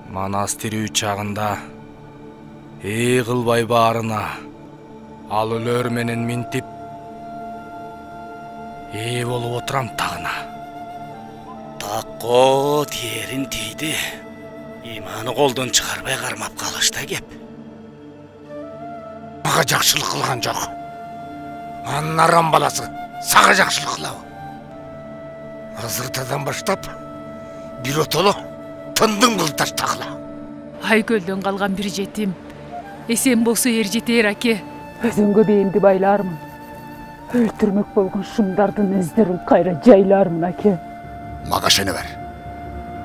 Манас тирүү чагында эй кылбай баарына ал өлөр менен минтип эй болуп отурам тагына. Такко тиерин тийди. Иманы колдон чыгарбай кармап калышта кеп. Мага жакшылык кылган жок. Анын арам баласы сага жакшылык кылабы. Азыртадан баштап бир отоло тындың кылып таштагыла. Айкөлдөн калган бир жетим. Эсен болсо эр жетер аке. Өзүңгө бейимди байлармын. Өлтүрмөк болгон шумдардын өздөрүн кайра жайлармын аке. Мага шене бер.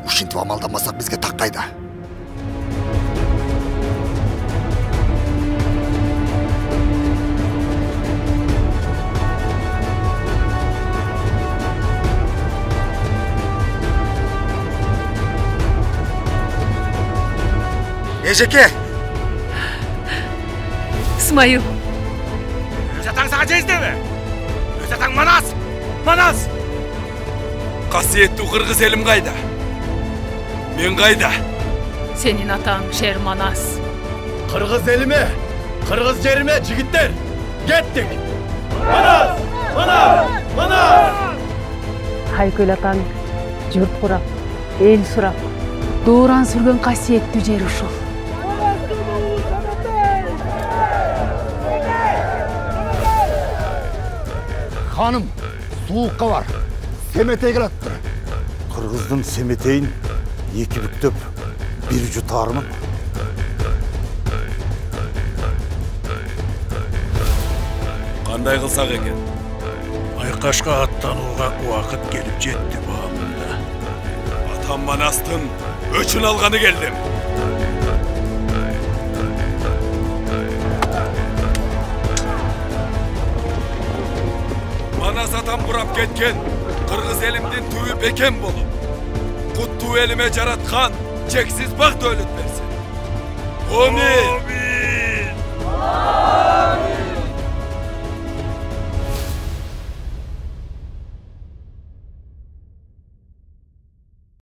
Ушинтип амалдамасак бизге таккайда. Эжеке! Исмайыл! Өз атаң сага жездеби? Өз атаң Манас! Манас! Касиеттүү кыргыз элим кайда? Мен кайда? Сенин атаң Шер Манас. Кыргыз элиме, кыргыз жериме жигиттер, кеттик! Манас! Манас! Манас! Айкөл атаң журт курап, эл сурап, дооран сүргөн касиеттүү жер ушул. Ханым, суукка бар. Семетей келатты. Кыргыздын семетейин эки бүктөп бир жутармын. Кандай кылсак экен? Айкашка аттанууга убакыт келип жетти баамында. Атам Манастын өчүн алганы келдим. Манас атам курап кеткен кыргыз элимдин түбү бекем болуп, куттуу элиме жараткан чексиз бак дөөлөт берсин. Амин.